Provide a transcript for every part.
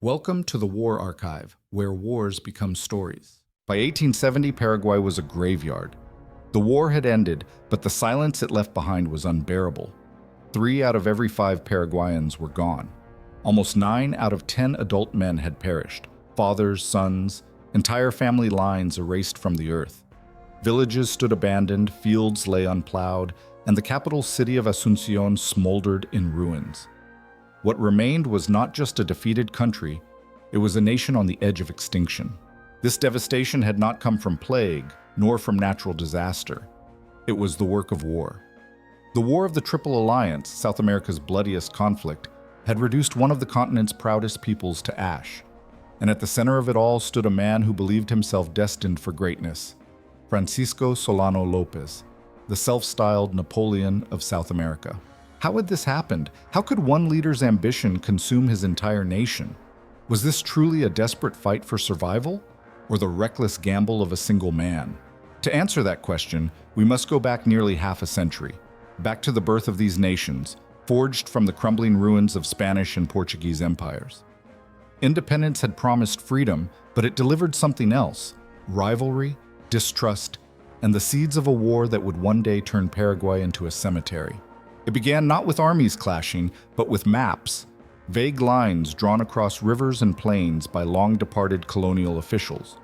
Welcome to the War Archive, where wars become stories. By 1870, Paraguay was a graveyard. The war had ended, but the silence it left behind was unbearable. 3 out of every 5 Paraguayans were gone. Almost 9 out of 10 adult men had perished. Fathers, sons, entire family lines erased from the earth. Villages stood abandoned, fields lay unplowed, and the capital city of Asunción smoldered in ruins. What remained was not just a defeated country, it was a nation on the edge of extinction. This devastation had not come from plague, nor from natural disaster. It was the work of war. The War of the Triple Alliance, South America's bloodiest conflict, had reduced one of the continent's proudest peoples to ash. And at the center of it all stood a man who believed himself destined for greatness, Francisco Solano López, the self-styled Napoleon of South America. How had this happened? How could one leader's ambition consume his entire nation? Was this truly a desperate fight for survival, or the reckless gamble of a single man? To answer that question, we must go back nearly half a century, back to the birth of these nations, forged from the crumbling ruins of Spanish and Portuguese empires. Independence had promised freedom, but it delivered something else: rivalry, distrust, and the seeds of a war that would one day turn Paraguay into a cemetery. It began not with armies clashing, but with maps, vague lines drawn across rivers and plains by long-departed colonial officials.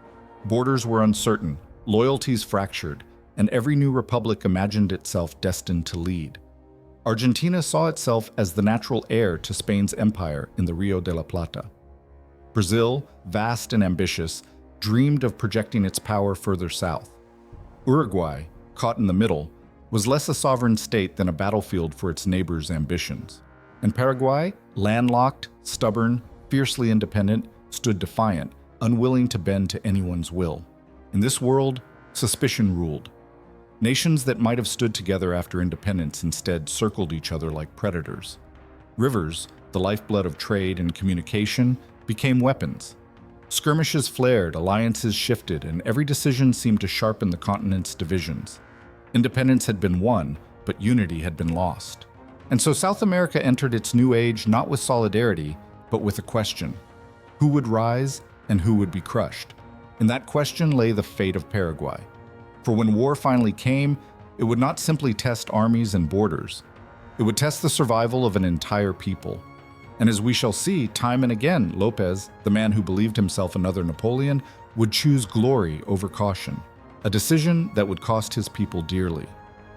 Borders were uncertain, loyalties fractured, and every new republic imagined itself destined to lead. Argentina saw itself as the natural heir to Spain's empire in the Rio de la Plata. Brazil, vast and ambitious, dreamed of projecting its power further south. Uruguay, caught in the middle, was less a sovereign state than a battlefield for its neighbors' ambitions. And Paraguay, landlocked, stubborn, fiercely independent, stood defiant, unwilling to bend to anyone's will. In this world, suspicion ruled. Nations that might have stood together after independence instead circled each other like predators. Rivers, the lifeblood of trade and communication, became weapons. Skirmishes flared, alliances shifted, and every decision seemed to sharpen the continent's divisions. Independence had been won, but unity had been lost. And so South America entered its new age not with solidarity, but with a question: who would rise and who would be crushed? In that question lay the fate of Paraguay. For when war finally came, it would not simply test armies and borders. It would test the survival of an entire people. And as we shall see, time and again, López, the man who believed himself another Napoleon, would choose glory over caution. A decision that would cost his people dearly.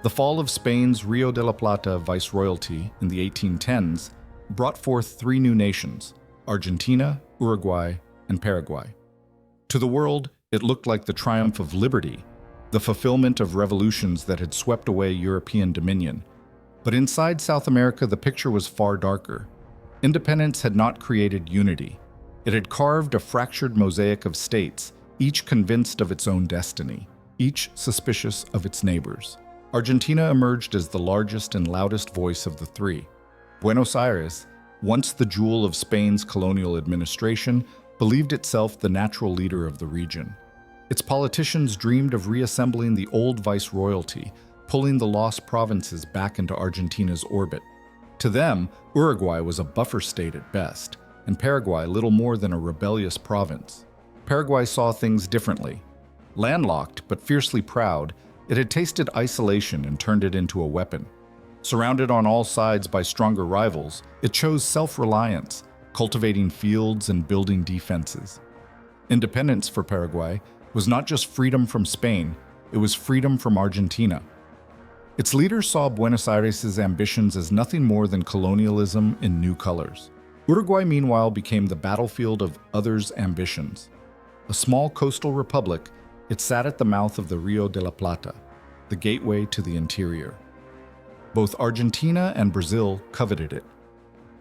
The fall of Spain's Rio de la Plata viceroyalty in the 1810s brought forth 3 new nations: Argentina, Uruguay, and Paraguay. To the world, it looked like the triumph of liberty, the fulfillment of revolutions that had swept away European dominion. But inside South America, the picture was far darker. Independence had not created unity. It had carved a fractured mosaic of states, each convinced of its own destiny, each suspicious of its neighbors. Argentina emerged as the largest and loudest voice of the 3. Buenos Aires, once the jewel of Spain's colonial administration, believed itself the natural leader of the region. Its politicians dreamed of reassembling the old viceroyalty, pulling the lost provinces back into Argentina's orbit. To them, Uruguay was a buffer state at best, and Paraguay little more than a rebellious province. Paraguay saw things differently. Landlocked but fiercely proud, it had tasted isolation and turned it into a weapon. Surrounded on all sides by stronger rivals, it chose self-reliance, cultivating fields and building defenses. Independence for Paraguay was not just freedom from Spain, it was freedom from Argentina. Its leaders saw Buenos Aires' ambitions as nothing more than colonialism in new colors. Uruguay, meanwhile, became the battlefield of others' ambitions. A small coastal republic, it sat at the mouth of the Rio de la Plata, the gateway to the interior. Both Argentina and Brazil coveted it.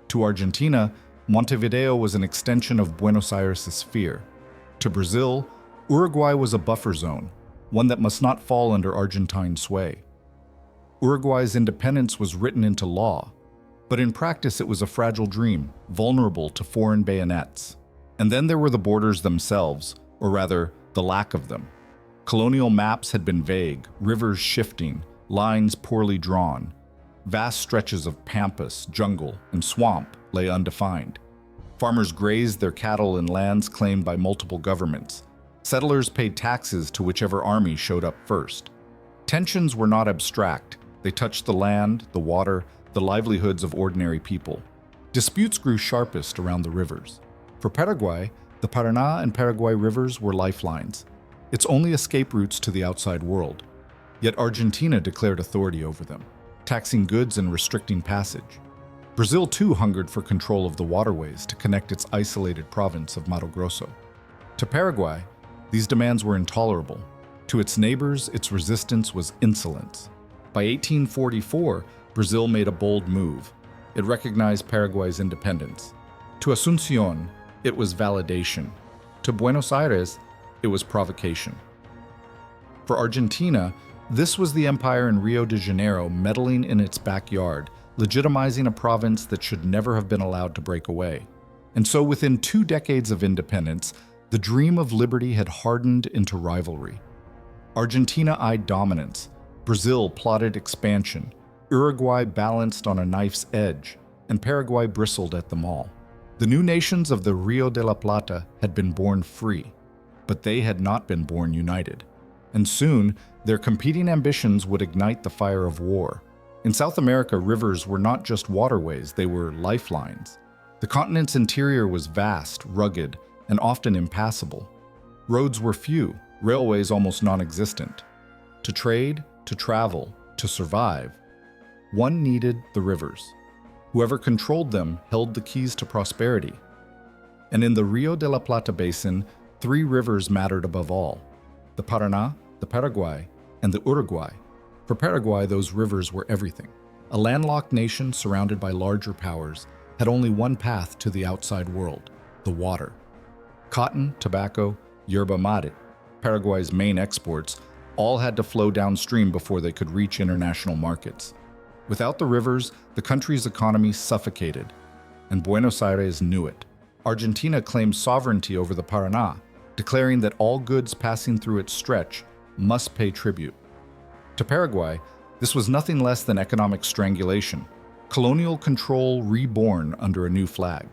To Argentina, Montevideo was an extension of Buenos Aires' sphere. To Brazil, Uruguay was a buffer zone, one that must not fall under Argentine sway. Uruguay's independence was written into law, but in practice it was a fragile dream, vulnerable to foreign bayonets. And then there were the borders themselves, or rather, the lack of them. Colonial maps had been vague, rivers shifting, lines poorly drawn. Vast stretches of pampas, jungle, and swamp lay undefined. Farmers grazed their cattle in lands claimed by multiple governments. Settlers paid taxes to whichever army showed up first. Tensions were not abstract. They touched the land, the water, the livelihoods of ordinary people. Disputes grew sharpest around the rivers. For Paraguay, the Paraná and Paraguay rivers were lifelines, its only escape routes to the outside world. Yet Argentina declared authority over them, taxing goods and restricting passage. Brazil too hungered for control of the waterways to connect its isolated province of Mato Grosso. To Paraguay, these demands were intolerable. To its neighbors, its resistance was insolence. By 1844, Brazil made a bold move. It recognized Paraguay's independence. To Asunción, it was validation. To Buenos Aires, it was provocation. For Argentina, this was the empire in Rio de Janeiro meddling in its backyard, legitimizing a province that should never have been allowed to break away. And so within 2 decades of independence, the dream of liberty had hardened into rivalry. Argentina eyed dominance, Brazil plotted expansion, Uruguay balanced on a knife's edge, and Paraguay bristled at them all. The new nations of the Rio de la Plata had been born free, but they had not been born united. And soon, their competing ambitions would ignite the fire of war. In South America, rivers were not just waterways, they were lifelines. The continent's interior was vast, rugged, and often impassable. Roads were few, railways almost non-existent. To trade, to travel, to survive, one needed the rivers. Whoever controlled them held the keys to prosperity. And in the Rio de la Plata basin, 3 rivers mattered above all: the Paraná, the Paraguay, and the Uruguay. For Paraguay, those rivers were everything. A landlocked nation surrounded by larger powers had only one path to the outside world: the water. Cotton, tobacco, yerba mate, Paraguay's main exports, all had to flow downstream before they could reach international markets. Without the rivers, the country's economy suffocated, and Buenos Aires knew it. Argentina claimed sovereignty over the Paraná, declaring that all goods passing through its stretch must pay tribute. To Paraguay, this was nothing less than economic strangulation, colonial control reborn under a new flag.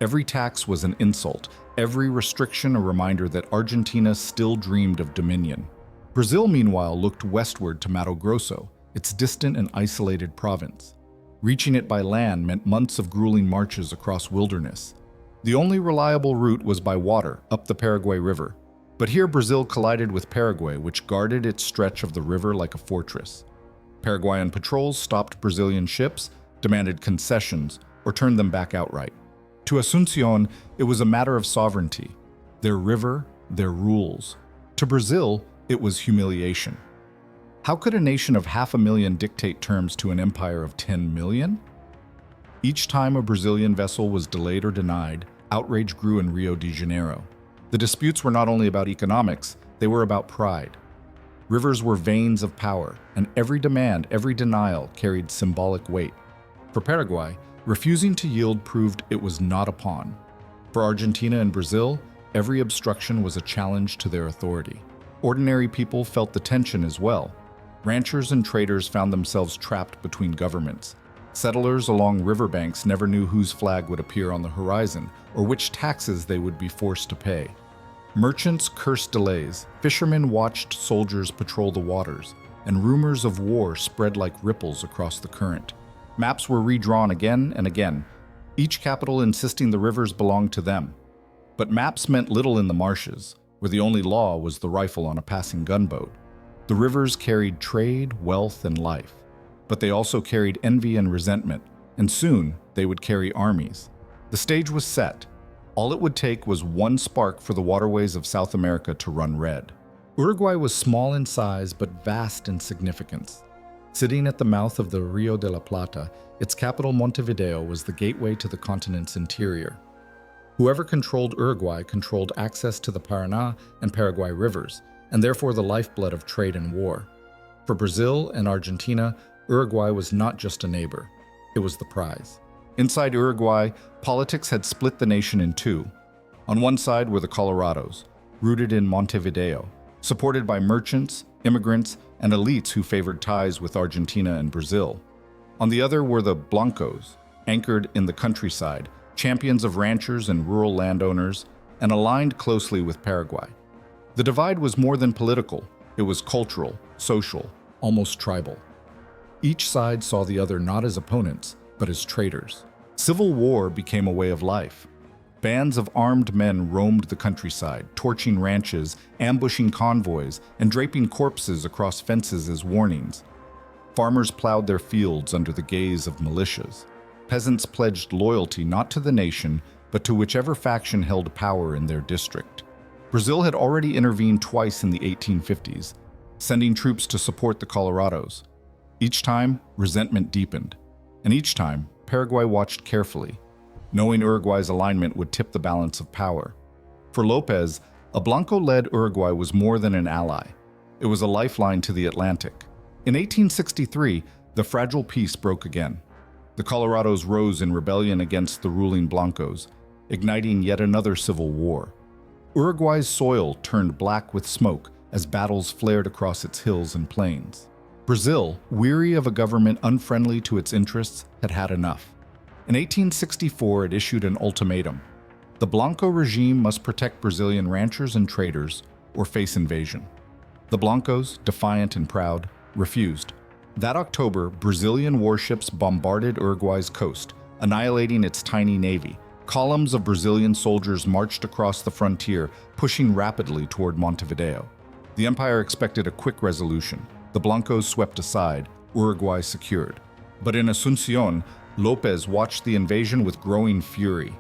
Every tax was an insult, every restriction a reminder that Argentina still dreamed of dominion. Brazil, meanwhile, looked westward to Mato Grosso, its distant and isolated province. Reaching it by land meant months of grueling marches across wilderness. The only reliable route was by water, up the Paraguay River. But here Brazil collided with Paraguay, which guarded its stretch of the river like a fortress. Paraguayan patrols stopped Brazilian ships, demanded concessions, or turned them back outright. To Asunción, it was a matter of sovereignty, their river, their rules. To Brazil, it was humiliation. How could a nation of 500,000 dictate terms to an empire of 10 million? Each time a Brazilian vessel was delayed or denied, outrage grew in Rio de Janeiro. The disputes were not only about economics, they were about pride. Rivers were veins of power, and every demand, every denial carried symbolic weight. For Paraguay, refusing to yield proved it was not a pawn. For Argentina and Brazil, every obstruction was a challenge to their authority. Ordinary people felt the tension as well. Ranchers and traders found themselves trapped between governments. Settlers along riverbanks never knew whose flag would appear on the horizon or which taxes they would be forced to pay. Merchants cursed delays, fishermen watched soldiers patrol the waters, and rumors of war spread like ripples across the current. Maps were redrawn again and again, each capital insisting the rivers belonged to them. But maps meant little in the marshes, where the only law was the rifle on a passing gunboat. The rivers carried trade, wealth, and life. But they also carried envy and resentment, and soon they would carry armies. The stage was set. All it would take was one spark for the waterways of South America to run red. Uruguay was small in size but vast in significance. Sitting at the mouth of the Rio de la Plata, its capital Montevideo was the gateway to the continent's interior. Whoever controlled Uruguay controlled access to the Paraná and Paraguay rivers, and therefore the lifeblood of trade and war. For Brazil and Argentina, Uruguay was not just a neighbor, it was the prize. Inside Uruguay, politics had split the nation in two. On one side were the Colorados, rooted in Montevideo, supported by merchants, immigrants, and elites who favored ties with Argentina and Brazil. On the other were the Blancos, anchored in the countryside, champions of ranchers and rural landowners, and aligned closely with Paraguay. The divide was more than political, it was cultural, social, almost tribal. Each side saw the other not as opponents, but as traitors. Civil war became a way of life. Bands of armed men roamed the countryside, torching ranches, ambushing convoys, and draping corpses across fences as warnings. Farmers plowed their fields under the gaze of militias. Peasants pledged loyalty not to the nation, but to whichever faction held power in their district. Brazil had already intervened twice in the 1850s, sending troops to support the Colorados. Each time, resentment deepened, and each time, Paraguay watched carefully, knowing Uruguay's alignment would tip the balance of power. For López, a Blanco-led Uruguay was more than an ally. It was a lifeline to the Atlantic. In 1863, the fragile peace broke again. The Colorados rose in rebellion against the ruling Blancos, igniting yet another civil war. Uruguay's soil turned black with smoke as battles flared across its hills and plains. Brazil, weary of a government unfriendly to its interests, had had enough. In 1864, it issued an ultimatum. The Blanco regime must protect Brazilian ranchers and traders or face invasion. The Blancos, defiant and proud, refused. That October, Brazilian warships bombarded Uruguay's coast, annihilating its tiny navy. Columns of Brazilian soldiers marched across the frontier, pushing rapidly toward Montevideo. The empire expected a quick resolution. The Blancos swept aside, Uruguay secured. But in Asunción, López watched the invasion with growing fury.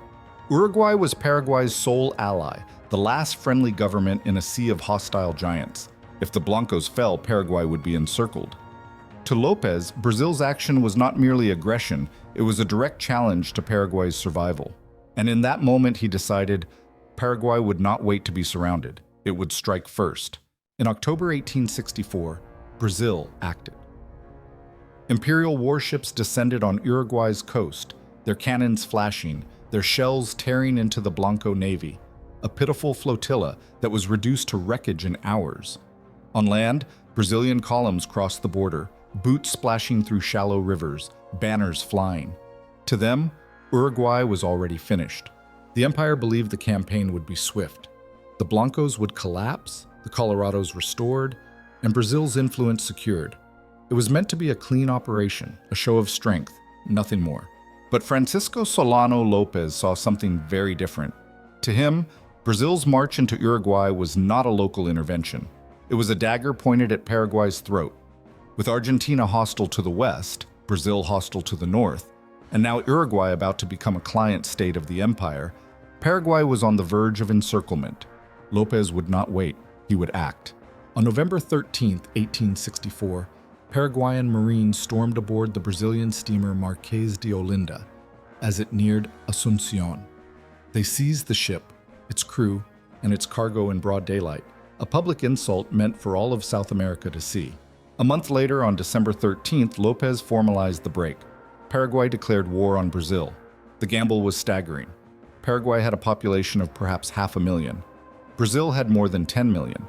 Uruguay was Paraguay's sole ally, the last friendly government in a sea of hostile giants. If the Blancos fell, Paraguay would be encircled. To López, Brazil's action was not merely aggression, it was a direct challenge to Paraguay's survival. And in that moment, he decided Paraguay would not wait to be surrounded. It would strike first. In October 1864, Brazil acted. Imperial warships descended on Uruguay's coast, their cannons flashing, their shells tearing into the Blanco navy, a pitiful flotilla that was reduced to wreckage in hours. On land, Brazilian columns crossed the border, boots splashing through shallow rivers, banners flying. To them, Uruguay was already finished. The empire believed the campaign would be swift. The Blancos would collapse, the Colorados restored, and Brazil's influence secured. It was meant to be a clean operation, a show of strength, nothing more. But Francisco Solano López saw something very different. To him, Brazil's march into Uruguay was not a local intervention. It was a dagger pointed at Paraguay's throat. With Argentina hostile to the west, Brazil hostile to the north, and now Uruguay about to become a client state of the empire, Paraguay was on the verge of encirclement. López would not wait, he would act. On November 13, 1864, Paraguayan Marines stormed aboard the Brazilian steamer Marquês de Olinda as it neared Asunción. They seized the ship, its crew, and its cargo in broad daylight, a public insult meant for all of South America to see. A month later, on December 13th, López formalized the break. Paraguay declared war on Brazil. The gamble was staggering. Paraguay had a population of perhaps 500,000. Brazil had more than 10 million.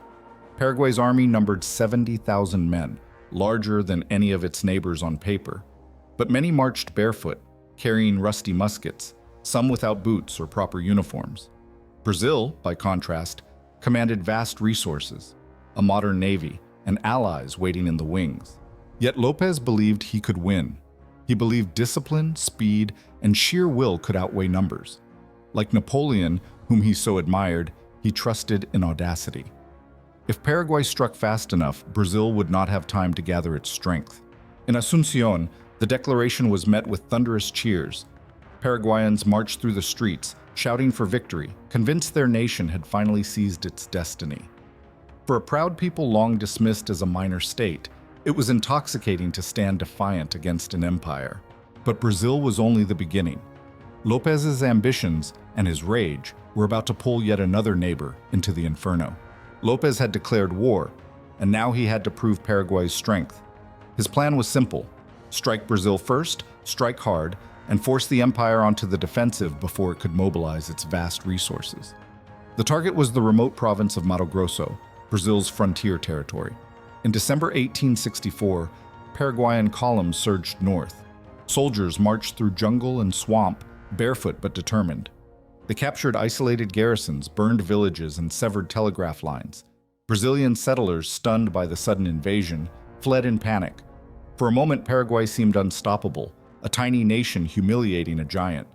Paraguay's army numbered 70,000 men, larger than any of its neighbors on paper. But many marched barefoot, carrying rusty muskets, some without boots or proper uniforms. Brazil, by contrast, commanded vast resources, a modern navy, and allies waiting in the wings. Yet López believed he could win. He believed discipline, speed, and sheer will could outweigh numbers. Like Napoleon, whom he so admired, he trusted in audacity. If Paraguay struck fast enough, Brazil would not have time to gather its strength. In Asunción, the declaration was met with thunderous cheers. Paraguayans marched through the streets, shouting for victory, convinced their nation had finally seized its destiny. For a proud people long dismissed as a minor state, it was intoxicating to stand defiant against an empire. But Brazil was only the beginning. López's ambitions and his rage were about to pull yet another neighbor into the inferno. López had declared war, and now he had to prove Paraguay's strength. His plan was simple: strike Brazil first, strike hard, and force the empire onto the defensive before it could mobilize its vast resources. The target was the remote province of Mato Grosso, Brazil's frontier territory. In December 1864, Paraguayan columns surged north. Soldiers marched through jungle and swamp, barefoot but determined. They captured isolated garrisons, burned villages, and severed telegraph lines. Brazilian settlers, stunned by the sudden invasion, fled in panic. For a moment, Paraguay seemed unstoppable, a tiny nation humiliating a giant.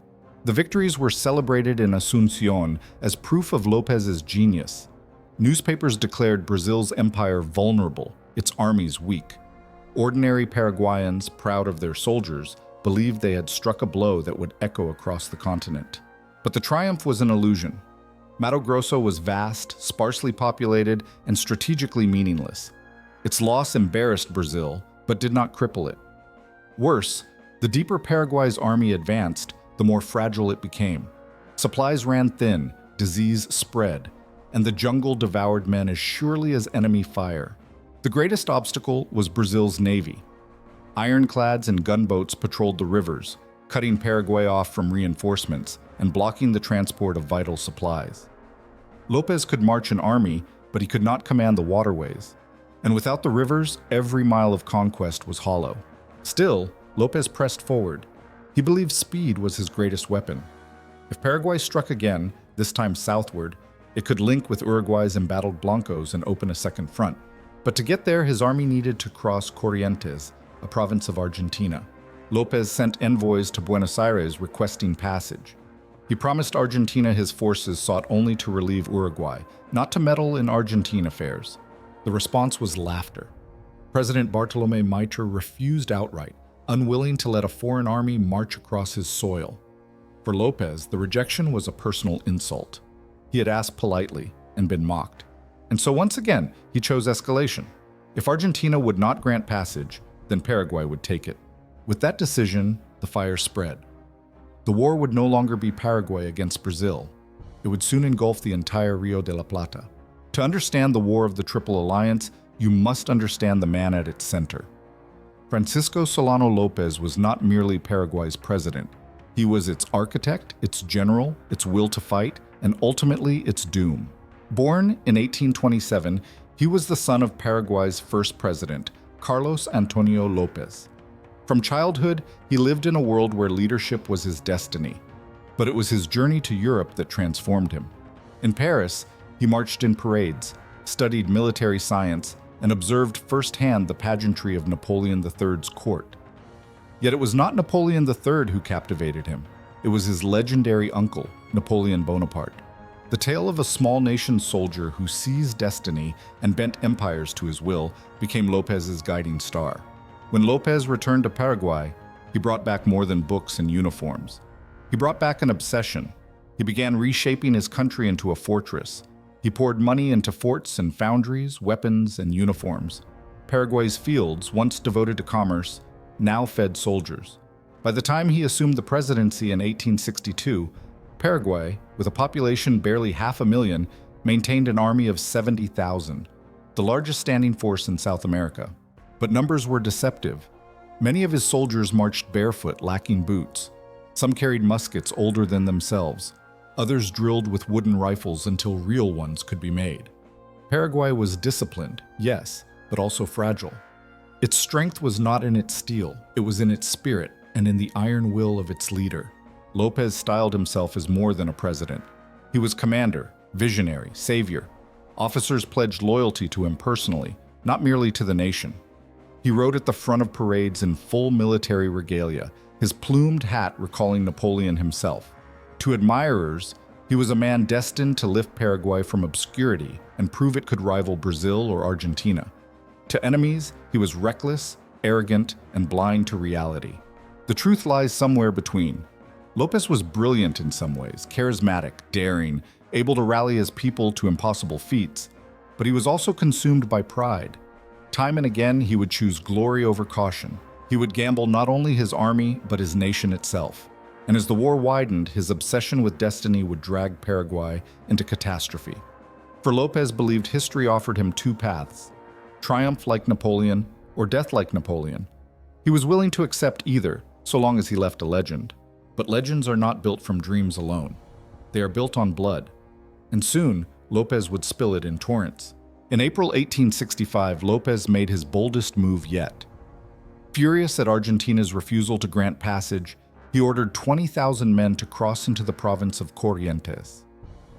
The victories were celebrated in Asunción as proof of López's genius. Newspapers declared Brazil's empire vulnerable, its armies weak. Ordinary Paraguayans, proud of their soldiers, believed they had struck a blow that would echo across the continent. But the triumph was an illusion. Mato Grosso was vast, sparsely populated, and strategically meaningless. Its loss embarrassed Brazil, but did not cripple it. Worse, the deeper Paraguay's army advanced, the more fragile it became. Supplies ran thin, disease spread, and the jungle devoured men as surely as enemy fire. The greatest obstacle was Brazil's navy. Ironclads and gunboats patrolled the rivers, cutting Paraguay off from reinforcements and blocking the transport of vital supplies. López could march an army, but he could not command the waterways. And without the rivers, every mile of conquest was hollow. Still, López pressed forward. He believed speed was his greatest weapon. If Paraguay struck again, this time southward, it could link with Uruguay's embattled Blancos and open a second front. But to get there, his army needed to cross Corrientes, a province of Argentina. López sent envoys to Buenos Aires requesting passage. He promised Argentina his forces sought only to relieve Uruguay, not to meddle in Argentine affairs. The response was laughter. President Bartolomé Mitre refused outright, unwilling to let a foreign army march across his soil. For López, the rejection was a personal insult. He had asked politely and been mocked. And so once again, he chose escalation. If Argentina would not grant passage, then Paraguay would take it. With that decision, the fire spread. The war would no longer be Paraguay against Brazil. It would soon engulf the entire Rio de la Plata. To understand the War of the Triple Alliance, you must understand the man at its center. Francisco Solano López was not merely Paraguay's president. He was its architect, its general, its will to fight, and ultimately its doom. Born in 1827, he was the son of Paraguay's first president, Carlos Antonio López. From childhood, he lived in a world where leadership was his destiny. But it was his journey to Europe that transformed him. In Paris, he marched in parades, studied military science, and observed firsthand the pageantry of Napoleon III's court. Yet it was not Napoleon III who captivated him. It was his legendary uncle, Napoleon Bonaparte. The tale of a small nation soldier who seized destiny and bent empires to his will became López's guiding star. When López returned to Paraguay, he brought back more than books and uniforms. He brought back an obsession. He began reshaping his country into a fortress. He poured money into forts and foundries, weapons, and uniforms. Paraguay's fields, once devoted to commerce, now fed soldiers. By the time he assumed the presidency in 1862, Paraguay, with a population barely 500,000, maintained an army of 70,000, the largest standing force in South America. But numbers were deceptive. Many of his soldiers marched barefoot, lacking boots. Some carried muskets older than themselves. Others drilled with wooden rifles until real ones could be made. Paraguay was disciplined, yes, but also fragile. Its strength was not in its steel, it was in its spirit and in the iron will of its leader. López styled himself as more than a president. He was commander, visionary, savior. Officers pledged loyalty to him personally, not merely to the nation. He rode at the front of parades in full military regalia, his plumed hat recalling Napoleon himself. To admirers, he was a man destined to lift Paraguay from obscurity and prove it could rival Brazil or Argentina. To enemies, he was reckless, arrogant, and blind to reality. The truth lies somewhere between. López was brilliant in some ways, charismatic, daring, able to rally his people to impossible feats, but he was also consumed by pride. Time and again, he would choose glory over caution. He would gamble not only his army, but his nation itself. And as the war widened, his obsession with destiny would drag Paraguay into catastrophe. For López believed history offered him two paths: triumph like Napoleon or death like Napoleon. He was willing to accept either, so long as he left a legend. But legends are not built from dreams alone. They are built on blood. And soon, López would spill it in torrents. In April 1865, López made his boldest move yet. Furious at Argentina's refusal to grant passage, He ordered 20,000 men to cross into the province of Corrientes.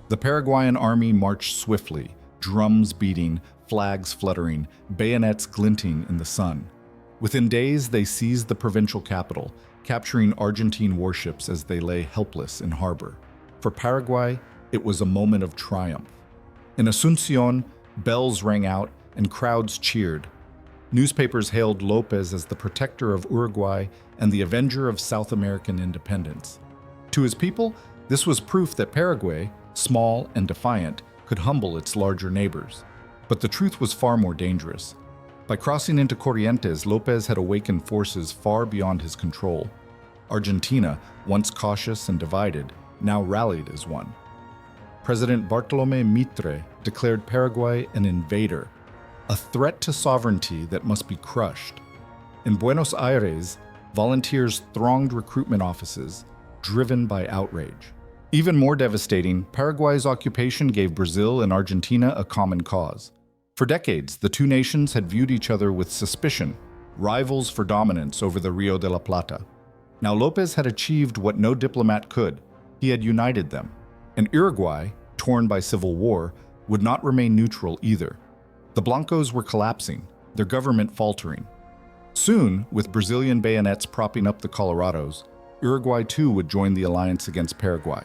The Paraguayan army marched swiftly, drums beating, flags fluttering, bayonets glinting in the sun. Within days, they seized the provincial capital, capturing Argentine warships as they lay helpless in harbor. For Paraguay, it was a moment of triumph. In Asunción, bells rang out and crowds cheered. Newspapers hailed López as the protector of Uruguay and the avenger of South American independence. To his people, this was proof that Paraguay, small and defiant, could humble its larger neighbors. But the truth was far more dangerous. By crossing into Corrientes, López had awakened forces far beyond his control. Argentina, once cautious and divided, now rallied as one. President Bartolomé Mitre declared Paraguay an invader, a threat to sovereignty that must be crushed. In Buenos Aires, volunteers thronged recruitment offices, driven by outrage. Even more devastating, Paraguay's occupation gave Brazil and Argentina a common cause. For decades, the two nations had viewed each other with suspicion, rivals for dominance over the Rio de la Plata. Now López had achieved what no diplomat could. He had united them. And Uruguay, torn by civil war, would not remain neutral either. The Blancos were collapsing, their government faltering. Soon, with Brazilian bayonets propping up the Colorados, Uruguay too would join the alliance against Paraguay.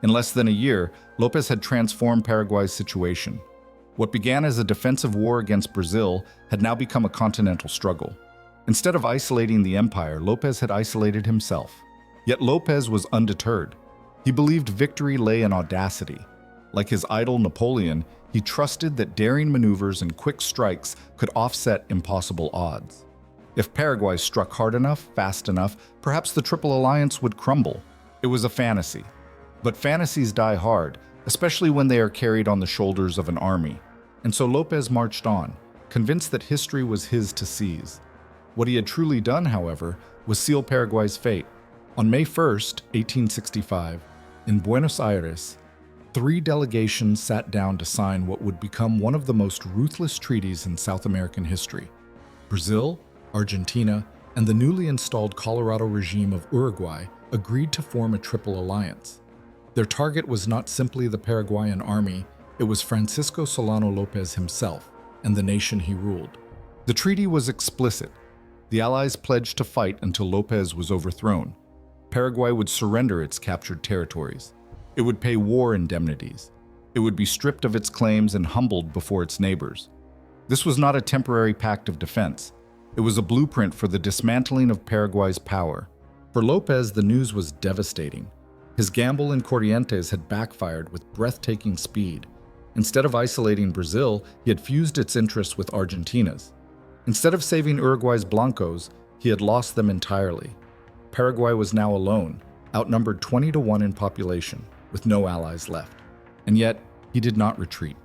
In less than a year, López had transformed Paraguay's situation. What began as a defensive war against Brazil had now become a continental struggle. Instead of isolating the empire, López had isolated himself. Yet López was undeterred. He believed victory lay in audacity. Like his idol Napoleon, he trusted that daring maneuvers and quick strikes could offset impossible odds. If Paraguay struck hard enough, fast enough, perhaps the Triple Alliance would crumble. It was a fantasy. But fantasies die hard, especially when they are carried on the shoulders of an army. And so López marched on, convinced that history was his to seize. What he had truly done, however, was seal Paraguay's fate. On May 1st, 1865, in Buenos Aires, 3 delegations sat down to sign what would become one of the most ruthless treaties in South American history. Brazil, Argentina, and the newly installed Colorado regime of Uruguay agreed to form a triple alliance. Their target was not simply the Paraguayan army, it was Francisco Solano López himself and the nation he ruled. The treaty was explicit. The Allies pledged to fight until López was overthrown. Paraguay would surrender its captured territories. It would pay war indemnities. It would be stripped of its claims and humbled before its neighbors. This was not a temporary pact of defense. It was a blueprint for the dismantling of Paraguay's power. For López, the news was devastating. His gamble in Corrientes had backfired with breathtaking speed. Instead of isolating Brazil, he had fused its interests with Argentina's. Instead of saving Uruguay's Blancos, he had lost them entirely. Paraguay was now alone, outnumbered 20-1 in population, with no allies left. And yet, he did not retreat.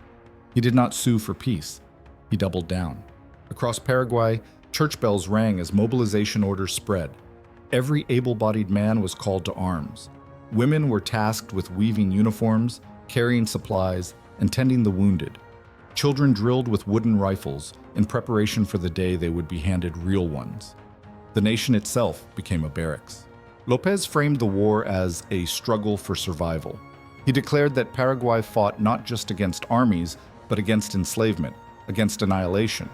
He did not sue for peace. He doubled down. Across Paraguay, church bells rang as mobilization orders spread. Every able-bodied man was called to arms. Women were tasked with weaving uniforms, carrying supplies, and tending the wounded. Children drilled with wooden rifles in preparation for the day they would be handed real ones. The nation itself became a barracks. López framed the war as a struggle for survival. He declared that Paraguay fought not just against armies, but against enslavement, against annihilation.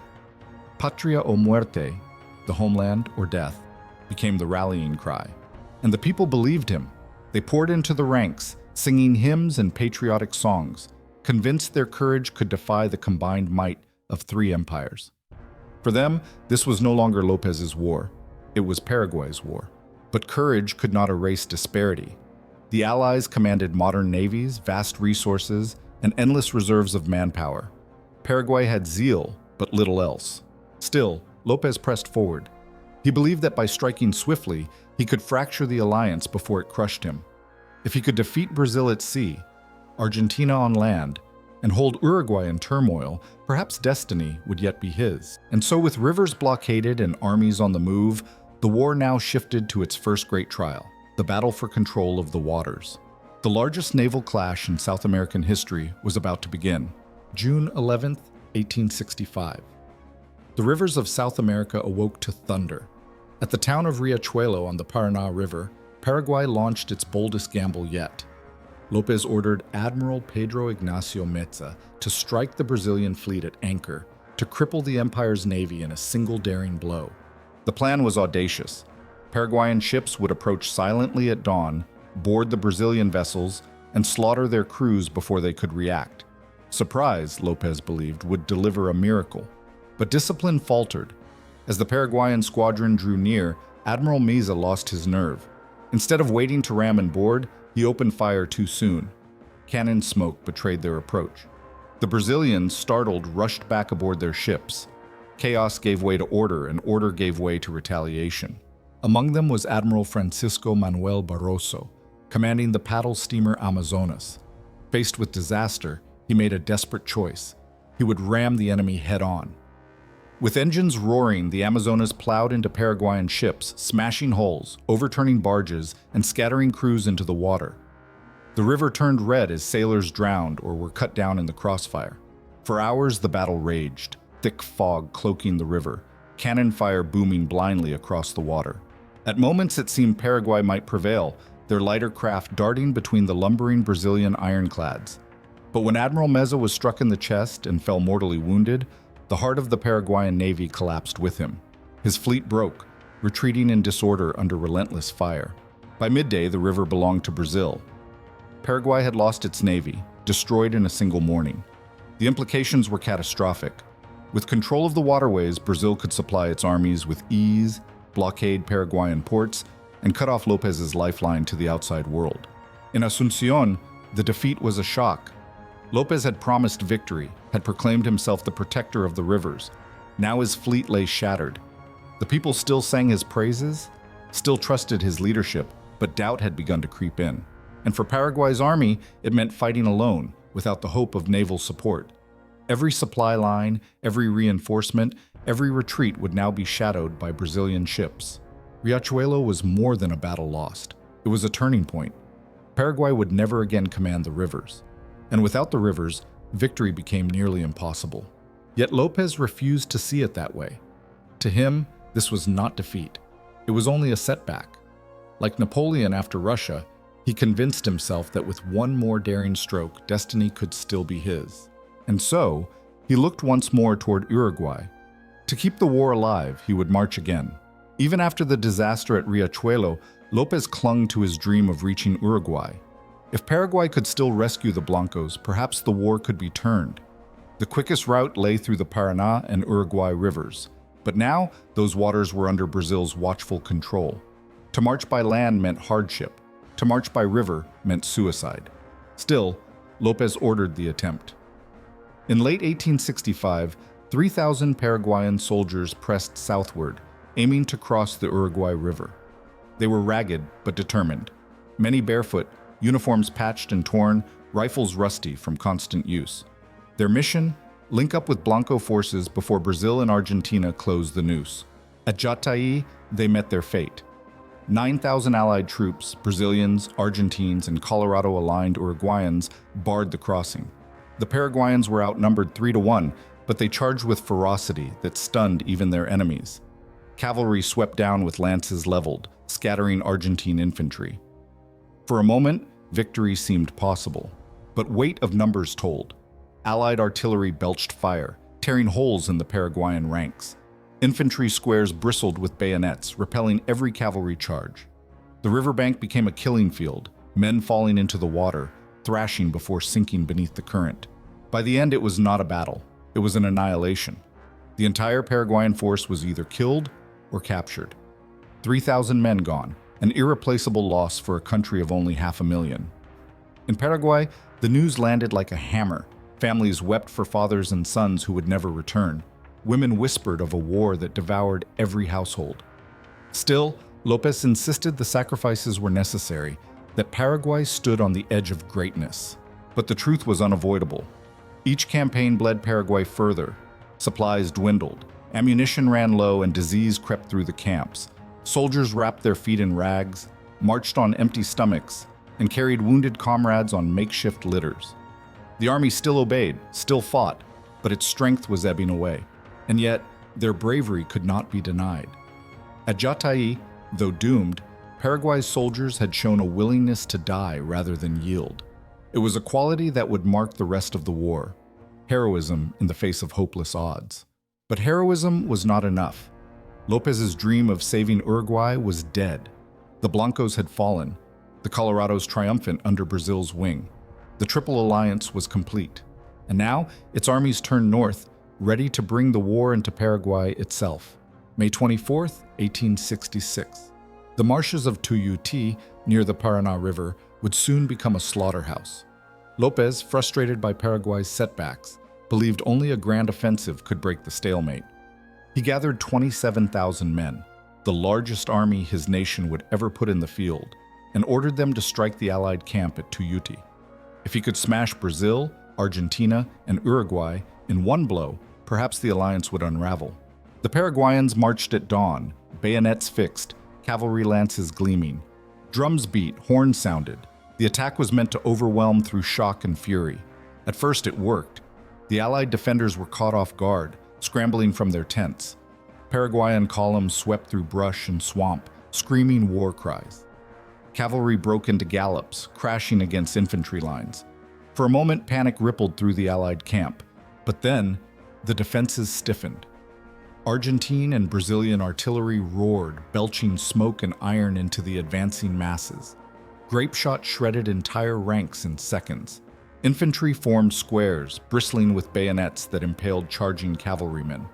Patria o muerte, the homeland or death, became the rallying cry. And the people believed him. They poured into the ranks, singing hymns and patriotic songs, convinced their courage could defy the combined might of 3 empires. For them, this was no longer López's war. It was Paraguay's war. But courage could not erase disparity. The Allies commanded modern navies, vast resources, and endless reserves of manpower. Paraguay had zeal, but little else. Still, López pressed forward. He believed that by striking swiftly, he could fracture the alliance before it crushed him. If he could defeat Brazil at sea, Argentina on land, and hold Uruguay in turmoil, perhaps destiny would yet be his. And so with rivers blockaded and armies on the move, the war now shifted to its first great trial, the battle for control of the waters. The largest naval clash in South American history was about to begin. June 11, 1865. The rivers of South America awoke to thunder. At the town of Riachuelo on the Paraná River, Paraguay launched its boldest gamble yet. López ordered Admiral Pedro Ignacio Meza to strike the Brazilian fleet at anchor, to cripple the empire's navy in a single daring blow. The plan was audacious. Paraguayan ships would approach silently at dawn, board the Brazilian vessels, and slaughter their crews before they could react. Surprise, López believed, would deliver a miracle. But discipline faltered. As the Paraguayan squadron drew near, Admiral Meza lost his nerve. Instead of waiting to ram and board, he opened fire too soon. Cannon smoke betrayed their approach. The Brazilians, startled, rushed back aboard their ships. Chaos gave way to order, and order gave way to retaliation. Among them was Admiral Francisco Manuel Barroso, commanding the paddle steamer Amazonas. Faced with disaster, he made a desperate choice. He would ram the enemy head-on. With engines roaring, the Amazonas plowed into Paraguayan ships, smashing hulls, overturning barges, and scattering crews into the water. The river turned red as sailors drowned or were cut down in the crossfire. For hours, the battle raged, thick fog cloaking the river, cannon fire booming blindly across the water. At moments it seemed Paraguay might prevail, their lighter craft darting between the lumbering Brazilian ironclads. But when Admiral Meza was struck in the chest and fell mortally wounded, the heart of the Paraguayan navy collapsed with him. His fleet broke, retreating in disorder under relentless fire. By midday, the river belonged to Brazil. Paraguay had lost its navy, destroyed in a single morning. The implications were catastrophic. With control of the waterways, Brazil could supply its armies with ease, blockade Paraguayan ports, and cut off López's lifeline to the outside world. In Asunción, the defeat was a shock. López had promised victory, had proclaimed himself the protector of the rivers. Now his fleet lay shattered. The people still sang his praises, still trusted his leadership, but doubt had begun to creep in. And for Paraguay's army, it meant fighting alone, without the hope of naval support. Every supply line, every reinforcement, every retreat would now be shadowed by Brazilian ships. Riachuelo was more than a battle lost. It was a turning point. Paraguay would never again command the rivers. And without the rivers, victory became nearly impossible. Yet López refused to see it that way. To him, this was not defeat. It was only a setback. Like Napoleon after Russia, he convinced himself that with one more daring stroke, destiny could still be his. And so, he looked once more toward Uruguay. To keep the war alive, he would march again. Even after the disaster at Riachuelo, López clung to his dream of reaching Uruguay. If Paraguay could still rescue the Blancos, perhaps the war could be turned. The quickest route lay through the Paraná and Uruguay rivers. But now, those waters were under Brazil's watchful control. To march by land meant hardship. To march by river meant suicide. Still, López ordered the attempt. In late 1865, 3,000 Paraguayan soldiers pressed southward, aiming to cross the Uruguay River. They were ragged but determined. Many barefoot, uniforms patched and torn, rifles rusty from constant use. Their mission? Link up with Blanco forces before Brazil and Argentina closed the noose. At Jataí, they met their fate. 9,000 Allied troops, Brazilians, Argentines, and Colorado-aligned Uruguayans barred the crossing. The Paraguayans were outnumbered 3-1, but they charged with ferocity that stunned even their enemies. Cavalry swept down with lances leveled, scattering Argentine infantry. For a moment, victory seemed possible, but weight of numbers told. Allied artillery belched fire, tearing holes in the Paraguayan ranks. Infantry squares bristled with bayonets, repelling every cavalry charge. The riverbank became a killing field, men falling into the water, thrashing before sinking beneath the current. By the end, it was not a battle. It was an annihilation. The entire Paraguayan force was either killed or captured. 3,000 men gone, an irreplaceable loss for a country of only 500,000. In Paraguay, the news landed like a hammer. Families wept for fathers and sons who would never return. Women whispered of a war that devoured every household. Still, López insisted the sacrifices were necessary, that Paraguay stood on the edge of greatness. But the truth was unavoidable. Each campaign bled Paraguay further. Supplies dwindled, ammunition ran low, and disease crept through the camps. Soldiers wrapped their feet in rags, marched on empty stomachs, and carried wounded comrades on makeshift litters. The army still obeyed, still fought, but its strength was ebbing away. And yet, their bravery could not be denied. At Jataí, though doomed, Paraguay's soldiers had shown a willingness to die rather than yield. It was a quality that would mark the rest of the war, heroism in the face of hopeless odds. But heroism was not enough. López's dream of saving Uruguay was dead. The Blancos had fallen, the Colorados triumphant under Brazil's wing. The Triple Alliance was complete, and now its armies turned north, ready to bring the war into Paraguay itself. May 24, 1866. The marshes of Tuiuti, near the Paraná River, would soon become a slaughterhouse. López, frustrated by Paraguay's setbacks, believed only a grand offensive could break the stalemate. He gathered 27,000 men, the largest army his nation would ever put in the field, and ordered them to strike the Allied camp at Tuiuti. If he could smash Brazil, Argentina, and Uruguay in one blow, perhaps the alliance would unravel. The Paraguayans marched at dawn, bayonets fixed, cavalry lances gleaming. Drums beat, horns sounded. The attack was meant to overwhelm through shock and fury. At first it worked. The Allied defenders were caught off guard, scrambling from their tents. Paraguayan columns swept through brush and swamp, screaming war cries. Cavalry broke into gallops, crashing against infantry lines. For a moment, panic rippled through the Allied camp, but then the defenses stiffened. Argentine and Brazilian artillery roared, belching smoke and iron into the advancing masses. Grape shot shredded entire ranks in seconds. Infantry formed squares, bristling with bayonets that impaled charging cavalrymen.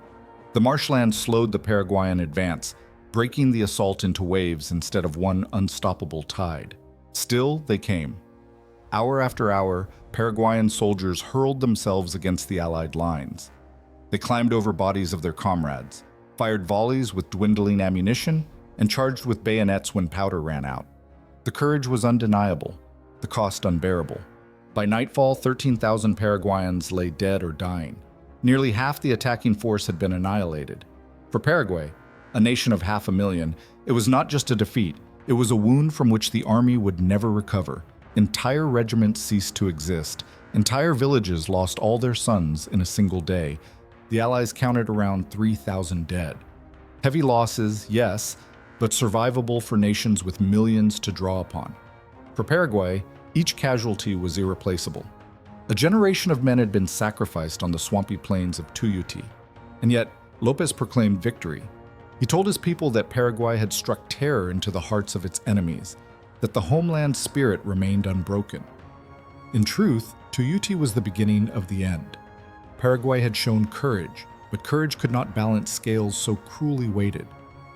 The marshlands slowed the Paraguayan advance, breaking the assault into waves instead of one unstoppable tide. Still, they came. Hour after hour, Paraguayan soldiers hurled themselves against the Allied lines. They climbed over bodies of their comrades, fired volleys with dwindling ammunition, and charged with bayonets when powder ran out. The courage was undeniable, the cost unbearable. By nightfall, 13,000 Paraguayans lay dead or dying. Nearly half the attacking force had been annihilated. For Paraguay, a nation of 500,000, it was not just a defeat, it was a wound from which the army would never recover. Entire regiments ceased to exist. Entire villages lost all their sons in a single day. The Allies counted around 3,000 dead. Heavy losses, yes, but survivable for nations with millions to draw upon. For Paraguay, each casualty was irreplaceable. A generation of men had been sacrificed on the swampy plains of Tuiuti, and yet López proclaimed victory. He told his people that Paraguay had struck terror into the hearts of its enemies, that the homeland spirit remained unbroken. In truth, Tuiuti was the beginning of the end. Paraguay had shown courage, but courage could not balance scales so cruelly weighted.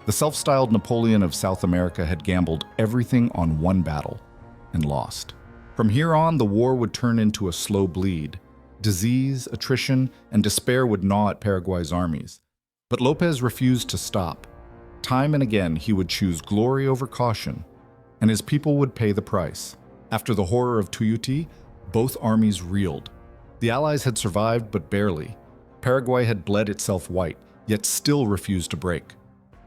The self-styled Napoleon of South America had gambled everything on one battle and lost. From here on, the war would turn into a slow bleed. Disease, attrition, and despair would gnaw at Paraguay's armies. But López refused to stop. Time and again, he would choose glory over caution, and his people would pay the price. After the horror of Tuiuti, both armies reeled. The Allies had survived, but barely. Paraguay had bled itself white, yet still refused to break.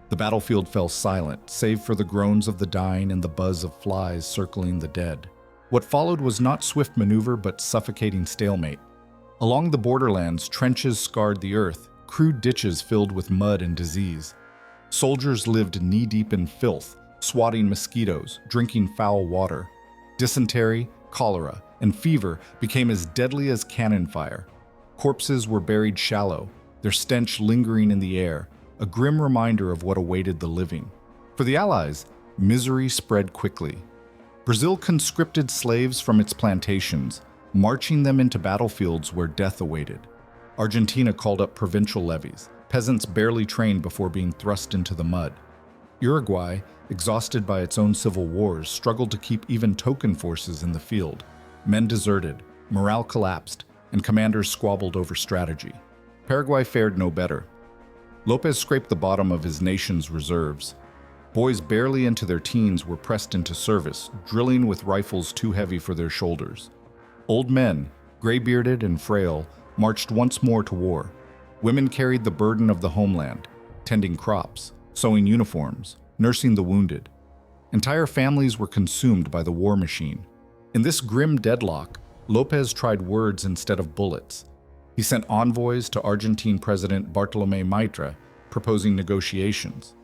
The battlefield fell silent, save for the groans of the dying and the buzz of flies circling the dead. What followed was not swift maneuver, but suffocating stalemate. Along the borderlands, trenches scarred the earth, crude ditches filled with mud and disease. Soldiers lived knee-deep in filth, swatting mosquitoes, drinking foul water. Dysentery, cholera, and fever became as deadly as cannon fire. Corpses were buried shallow, their stench lingering in the air, a grim reminder of what awaited the living. For the Allies, misery spread quickly. Brazil conscripted slaves from its plantations, marching them into battlefields where death awaited. Argentina called up provincial levies, peasants barely trained before being thrust into the mud. Uruguay, exhausted by its own civil wars, struggled to keep even token forces in the field. Men deserted, morale collapsed, and commanders squabbled over strategy. Paraguay fared no better. López scraped the bottom of his nation's reserves. Boys barely into their teens were pressed into service, drilling with rifles too heavy for their shoulders. Old men, gray-bearded and frail, marched once more to war. Women carried the burden of the homeland, tending crops, sewing uniforms, nursing the wounded. Entire families were consumed by the war machine. In this grim deadlock, López tried words instead of bullets. He sent envoys to Argentine President Bartolomé Mitre, proposing negotiations.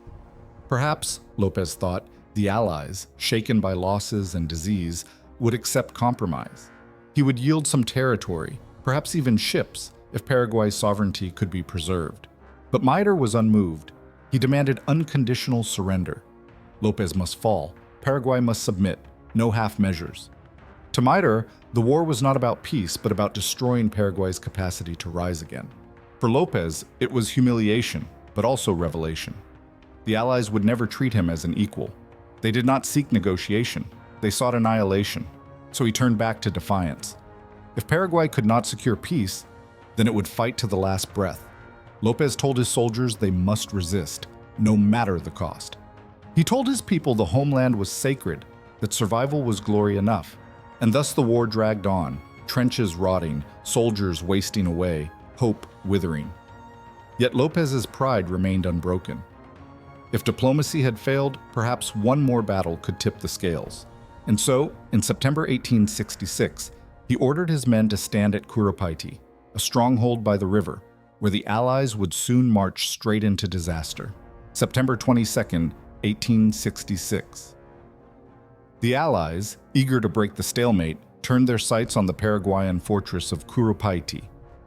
Perhaps, López thought, The Allies, shaken by losses and disease, would accept compromise. He would yield some territory, perhaps even ships, if Paraguay's sovereignty could be preserved. But Humaitá was unmoved. He demanded unconditional surrender. López must fall. Paraguay must submit. No half measures. To Humaitá, the war was not about peace, but about destroying Paraguay's capacity to rise again. For López, it was humiliation, but also revelation. The Allies would never treat him as an equal. They did not seek negotiation. They sought annihilation. So he turned back to defiance. If Paraguay could not secure peace, then it would fight to the last breath. López told his soldiers they must resist, no matter the cost. He told his people the homeland was sacred, that survival was glory enough. And thus the war dragged on, trenches rotting, soldiers wasting away, hope withering. Yet López's pride remained unbroken. If diplomacy had failed, perhaps one more battle could tip the scales. And so, in September 1866, he ordered his men to stand at Humaitá, a stronghold by the river, where the Allies would soon march straight into disaster. September 22, 1866. The Allies, eager to break the stalemate, turned their sights on the Paraguayan fortress of Humaitá,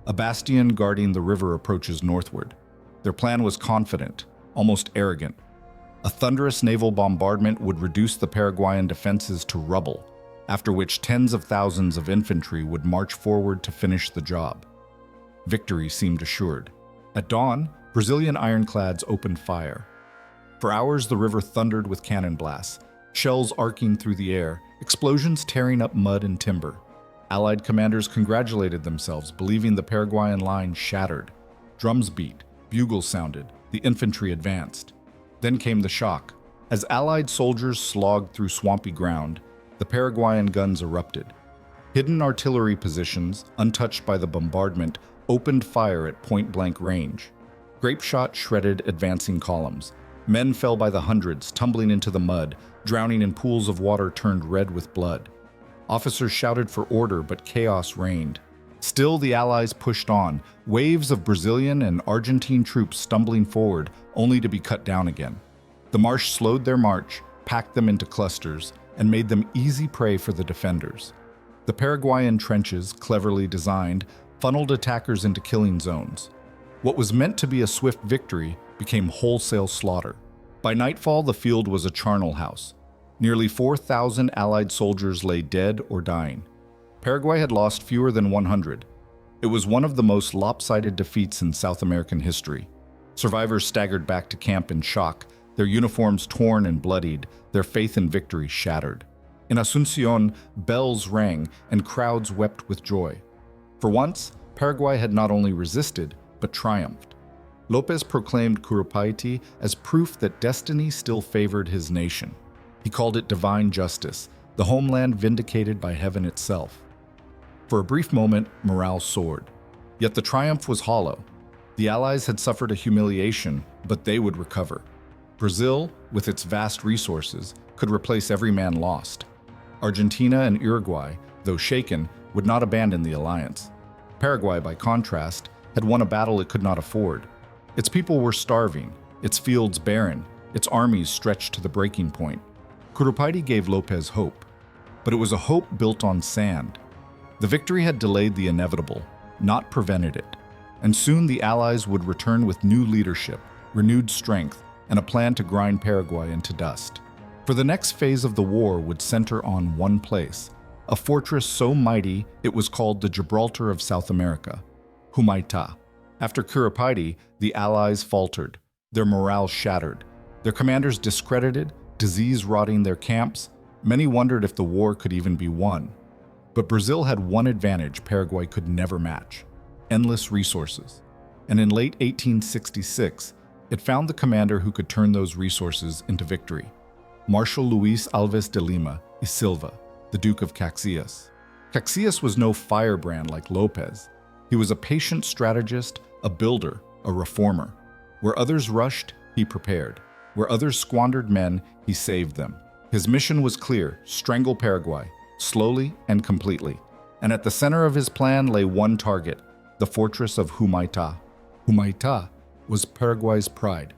a bastion guarding the river approaches northward. Their plan was confident, almost arrogant. A thunderous naval bombardment would reduce the Paraguayan defenses to rubble, after which tens of thousands of infantry would march forward to finish the job. Victory seemed assured. At dawn, Brazilian ironclads opened fire. For hours, the river thundered with cannon blasts, shells arcing through the air, explosions tearing up mud and timber. Allied commanders congratulated themselves, believing the Paraguayan line shattered. Drums beat, bugles sounded, the infantry advanced. Then came the shock. As Allied soldiers slogged through swampy ground, the Paraguayan guns erupted. Hidden artillery positions, untouched by the bombardment, opened fire at point-blank range. Grape shot shredded advancing columns. Men fell by the hundreds, tumbling into the mud, drowning in pools of water turned red with blood. Officers shouted for order, but chaos reigned. Still, the Allies pushed on, waves of Brazilian and Argentine troops stumbling forward, only to be cut down again. The marsh slowed their march, packed them into clusters, and made them easy prey for the defenders. The Paraguayan trenches, cleverly designed, funneled attackers into killing zones. What was meant to be a swift victory became wholesale slaughter. By nightfall, the field was a charnel house. Nearly 4,000 Allied soldiers lay dead or dying. Paraguay had lost fewer than 100. It was one of the most lopsided defeats in South American history. Survivors staggered back to camp in shock, their uniforms torn and bloodied, their faith in victory shattered. In Asunción, bells rang and crowds wept with joy. For once, Paraguay had not only resisted, but triumphed. López proclaimed Humaitá as proof that destiny still favored his nation. He called it divine justice, the homeland vindicated by heaven itself. For a brief moment, morale soared. Yet the triumph was hollow. The Allies had suffered a humiliation, but they would recover. Brazil, with its vast resources, could replace every man lost. Argentina and Uruguay, though shaken, would not abandon the alliance. Paraguay, by contrast, had won a battle it could not afford. Its people were starving, its fields barren, its armies stretched to the breaking point. Humaitá gave López hope, but it was a hope built on sand. The victory had delayed the inevitable, not prevented it, and soon the Allies would return with new leadership, renewed strength, and a plan to grind Paraguay into dust. For the next phase of the war would center on one place, a fortress so mighty it was called the Gibraltar of South America, Humaitá. After Humaitá, the Allies faltered, their morale shattered, their commanders discredited, disease rotting their camps. Many wondered if the war could even be won. But Brazil had one advantage Paraguay could never match: endless resources. And in late 1866, it found the commander who could turn those resources into victory: Marshal Luis Alves de Lima y Silva, the Duke of Caxias. Caxias was no firebrand like López. He was a patient strategist, a builder, a reformer. Where others rushed, he prepared. Where others squandered men, he saved them. His mission was clear: strangle Paraguay, slowly and completely. And at the center of his plan lay one target: the fortress of Humaitá. Humaitá was Paraguay's pride,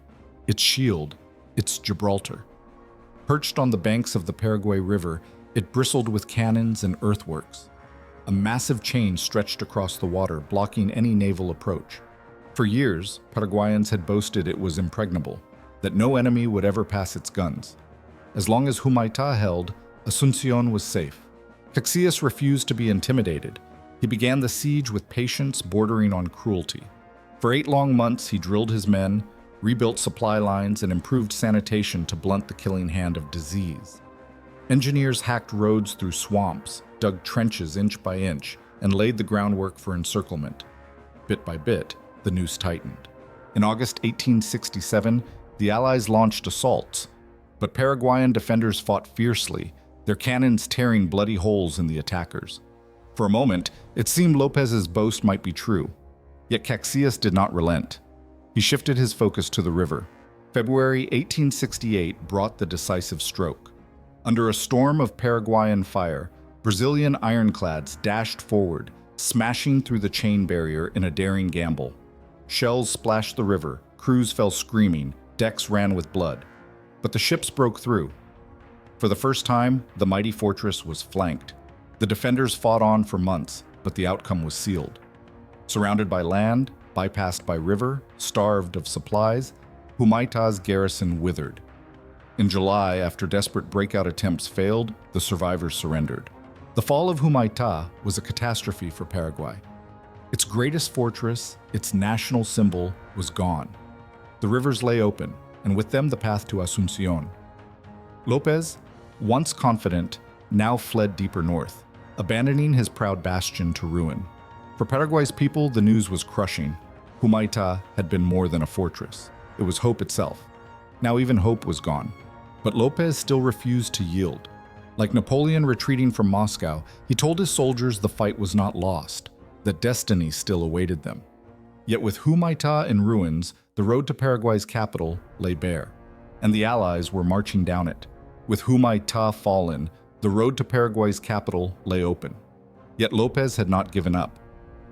its shield, its Gibraltar. Perched on the banks of the Paraguay River, it bristled with cannons and earthworks. A massive chain stretched across the water, blocking any naval approach. For years, Paraguayans had boasted it was impregnable, that no enemy would ever pass its guns. As long as Humaitá held, Asunción was safe. Caxias refused to be intimidated. He began the siege with patience bordering on cruelty. For 8 long months, he drilled his men, rebuilt supply lines, and improved sanitation to blunt the killing hand of disease. Engineers hacked roads through swamps, dug trenches inch by inch, and laid the groundwork for encirclement. Bit by bit, the noose tightened. In August 1867, the Allies launched assaults, but Paraguayan defenders fought fiercely, their cannons tearing bloody holes in the attackers. For a moment, it seemed López's boast might be true. Yet Caxias did not relent. He shifted his focus to the river. February 1868 brought the decisive stroke. Under a storm of Paraguayan fire, Brazilian ironclads dashed forward, smashing through the chain barrier in a daring gamble. Shells splashed the river, crews fell screaming, decks ran with blood. But the ships broke through. For the first time, the mighty fortress was flanked. The defenders fought on for months, but the outcome was sealed. Surrounded by land, bypassed by river, starved of supplies, Humaitá's garrison withered. In July, after desperate breakout attempts failed, the survivors surrendered. The fall of Humaitá was a catastrophe for Paraguay. Its greatest fortress, its national symbol, was gone. The rivers lay open, and with them the path to Asunción. López, once confident, now fled deeper north, abandoning his proud bastion to ruin. For Paraguay's people, the news was crushing. Humaitá had been more than a fortress. It was hope itself. Now even hope was gone. But López still refused to yield. Like Napoleon retreating from Moscow, he told his soldiers the fight was not lost, that destiny still awaited them. Yet with Humaitá in ruins, the road to Paraguay's capital lay bare, and the Allies were marching down it. With Humaitá fallen, the road to Paraguay's capital lay open. Yet López had not given up.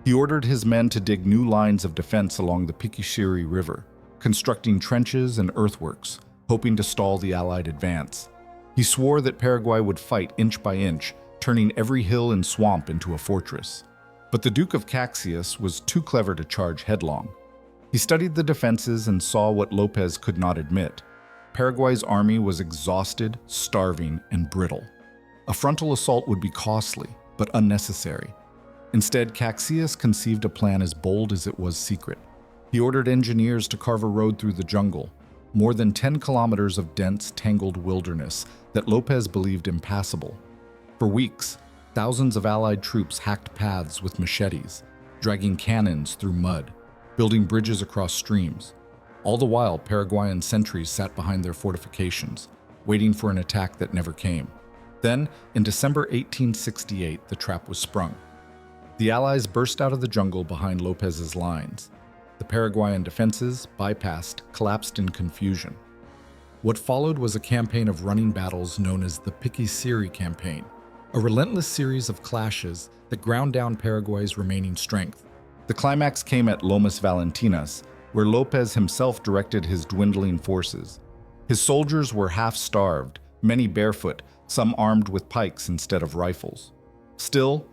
He ordered his men to dig new lines of defense along the Piquishiri River, constructing trenches and earthworks, hoping to stall the Allied advance. He swore that Paraguay would fight inch by inch, turning every hill and swamp into a fortress. But the Duke of Caxias was too clever to charge headlong. He studied the defenses and saw what López could not admit. Paraguay's army was exhausted, starving, and brittle. A frontal assault would be costly, but unnecessary. Instead, Caxias conceived a plan as bold as it was secret. He ordered engineers to carve a road through the jungle, more than 10 kilometers of dense, tangled wilderness that López believed impassable. For weeks, thousands of Allied troops hacked paths with machetes, dragging cannons through mud, building bridges across streams. All the while, Paraguayan sentries sat behind their fortifications, waiting for an attack that never came. Then, in December 1868, the trap was sprung. The Allies burst out of the jungle behind López's lines. The Paraguayan defenses, bypassed, collapsed in confusion. What followed was a campaign of running battles known as the Piquishiri Campaign, a relentless series of clashes that ground down Paraguay's remaining strength. The climax came at Lomas Valentinas, where López himself directed his dwindling forces. His soldiers were half-starved, many barefoot, some armed with pikes instead of rifles. Still,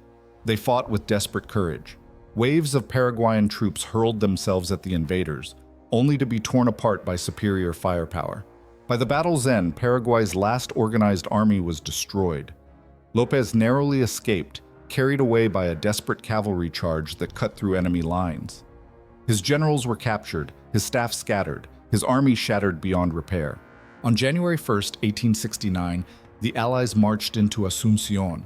they fought with desperate courage. Waves of Paraguayan troops hurled themselves at the invaders, only to be torn apart by superior firepower. By the battle's end, Paraguay's last organized army was destroyed. López narrowly escaped, carried away by a desperate cavalry charge that cut through enemy lines. His generals were captured, his staff scattered, his army shattered beyond repair. On January 1st, 1869, the Allies marched into Asunción.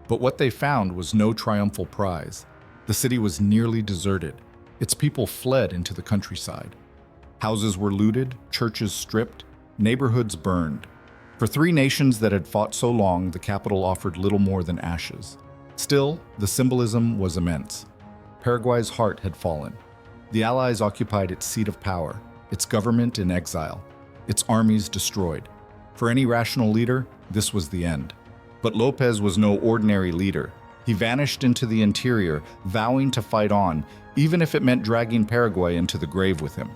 But what they found was no triumphal prize. The city was nearly deserted. Its people fled into the countryside. Houses were looted, churches stripped, neighborhoods burned. For 3 nations that had fought so long, the capital offered little more than ashes. Still, the symbolism was immense. Paraguay's heart had fallen. The Allies occupied its seat of power, its government in exile, its armies destroyed. For any rational leader, this was the end. But López was no ordinary leader. He vanished into the interior, vowing to fight on, even if it meant dragging Paraguay into the grave with him.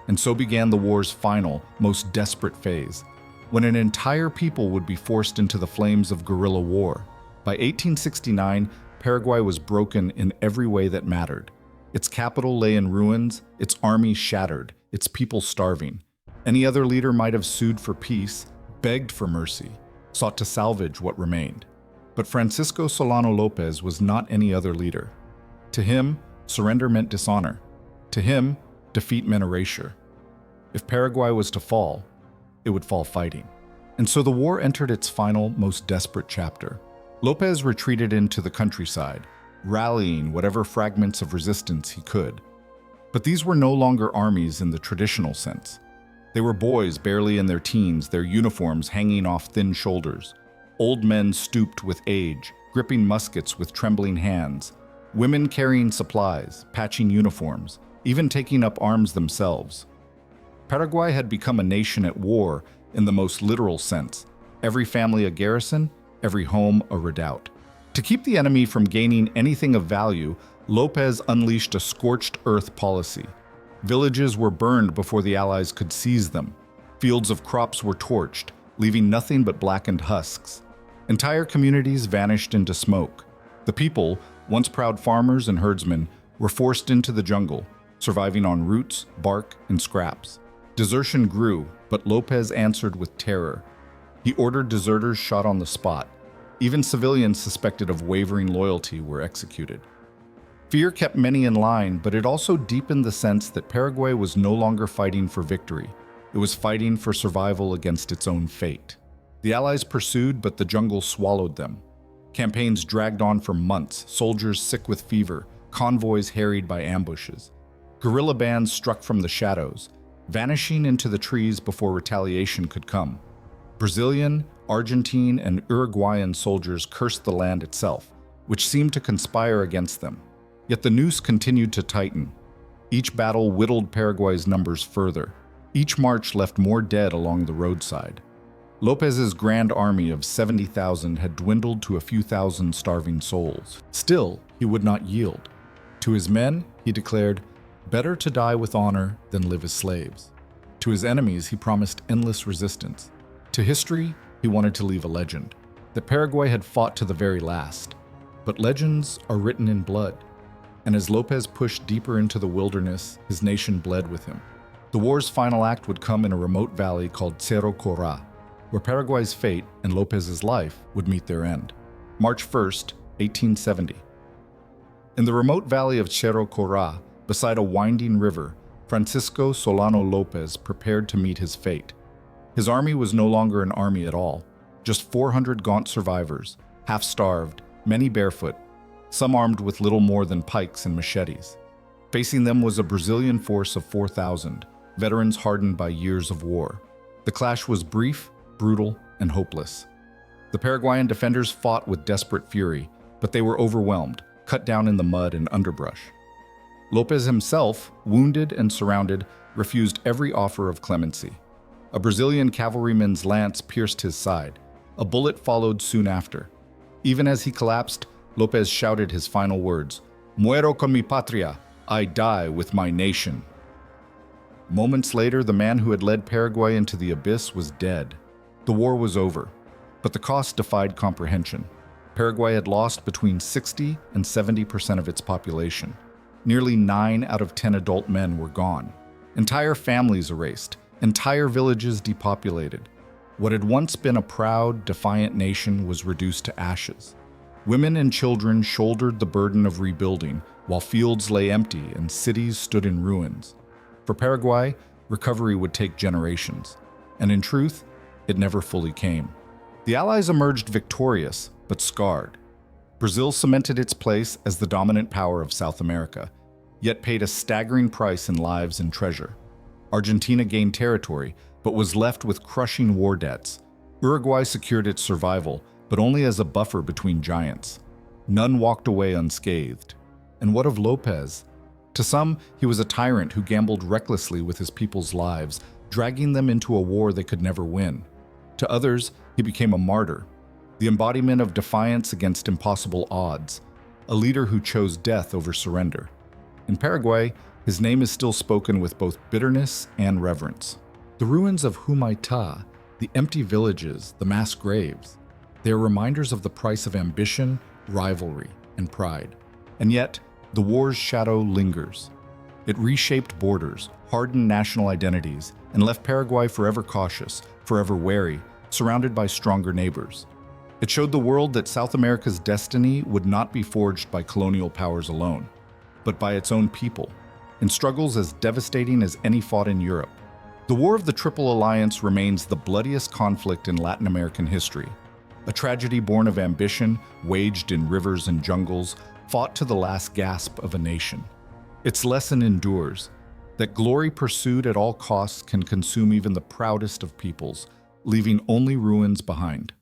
And so began the war's final, most desperate phase. when an entire people would be forced into the flames of guerrilla war. By 1869, Paraguay was broken in every way that mattered. Its capital lay in ruins, its army shattered, its people starving. Any other leader might have sued for peace, begged for mercy, sought to salvage what remained. But Francisco Solano López was not any other leader. To him, surrender meant dishonor. To him, defeat meant erasure. If Paraguay was to fall, it would fall fighting. And so the war entered its final, most desperate chapter. López retreated into the countryside, rallying whatever fragments of resistance he could. But these were no longer armies in the traditional sense. They were boys barely in their teens, their uniforms hanging off thin shoulders. Old men stooped with age, gripping muskets with trembling hands. Women carrying supplies, patching uniforms, even taking up arms themselves. Paraguay had become a nation at war in the most literal sense. Every family a garrison, every home a redoubt. To keep the enemy from gaining anything of value, López unleashed a scorched earth policy. Villages were burned before the Allies could seize them. Fields of crops were torched, leaving nothing but blackened husks. Entire communities vanished into smoke. The people, once proud farmers and herdsmen, were forced into the jungle, surviving on roots, bark, and scraps. Desertion grew, but López answered with terror. He ordered deserters shot on the spot. Even civilians suspected of wavering loyalty were executed. Fear kept many in line, but it also deepened the sense that Paraguay was no longer fighting for victory. It was fighting for survival against its own fate. The Allies pursued, but the jungle swallowed them. Campaigns dragged on for months, soldiers sick with fever, convoys harried by ambushes. Guerrilla bands struck from the shadows, vanishing into the trees before retaliation could come. Brazilian, Argentine, and Uruguayan soldiers cursed the land itself, which seemed to conspire against them. Yet the noose continued to tighten. Each battle whittled Paraguay's numbers further. Each march left more dead along the roadside. López's grand army of 70,000 had dwindled to a few thousand starving souls. Still, he would not yield. To his men, he declared, "Better to die with honor than live as slaves." To his enemies, he promised endless resistance. To history, he wanted to leave a legend, that Paraguay had fought to the very last. But legends are written in blood, and as López pushed deeper into the wilderness, his nation bled with him. The war's final act would come in a remote valley called Cerro Corá, where Paraguay's fate and López's life would meet their end. March 1st, 1870. In the remote valley of Cerro Corá, beside a winding river, Francisco Solano López prepared to meet his fate. His army was no longer an army at all, just 400 gaunt survivors, half-starved, many barefoot, some armed with little more than pikes and machetes. Facing them was a Brazilian force of 4,000, veterans hardened by years of war. The clash was brief, brutal, and hopeless. The Paraguayan defenders fought with desperate fury, but they were overwhelmed, cut down in the mud and underbrush. López himself, wounded and surrounded, refused every offer of clemency. A Brazilian cavalryman's lance pierced his side. A bullet followed soon after. Even as he collapsed, López shouted his final words, "Muero con mi patria, I die with my nation." Moments later, the man who had led Paraguay into the abyss was dead. The war was over, but the cost defied comprehension. Paraguay had lost between 60 and 70% of its population. Nearly 9 out of 10 adult men were gone. Entire families erased, entire villages depopulated. What had once been a proud, defiant nation was reduced to ashes. Women and children shouldered the burden of rebuilding, while fields lay empty and cities stood in ruins. For Paraguay, recovery would take generations, and in truth, it never fully came. The Allies emerged victorious, but scarred. Brazil cemented its place as the dominant power of South America, yet paid a staggering price in lives and treasure. Argentina gained territory, but was left with crushing war debts. Uruguay secured its survival, but only as a buffer between giants. None walked away unscathed. And what of López? To some, he was a tyrant who gambled recklessly with his people's lives, dragging them into a war they could never win. To others, he became a martyr, the embodiment of defiance against impossible odds, a leader who chose death over surrender. In Paraguay, his name is still spoken with both bitterness and reverence. The ruins of Humaitá, The empty villages, the mass graves, they are reminders of the price of ambition, rivalry, and pride. And yet, the war's shadow lingers. It reshaped borders, hardened national identities, and left Paraguay forever cautious, forever wary, surrounded by stronger neighbors. It showed the world that South America's destiny would not be forged by colonial powers alone, but by its own people, in struggles as devastating as any fought in Europe. The War of the Triple Alliance remains the bloodiest conflict in Latin American history, a tragedy born of ambition, waged in rivers and jungles, fought to the last gasp of a nation. Its lesson endures, that glory pursued at all costs can consume even the proudest of peoples, leaving only ruins behind.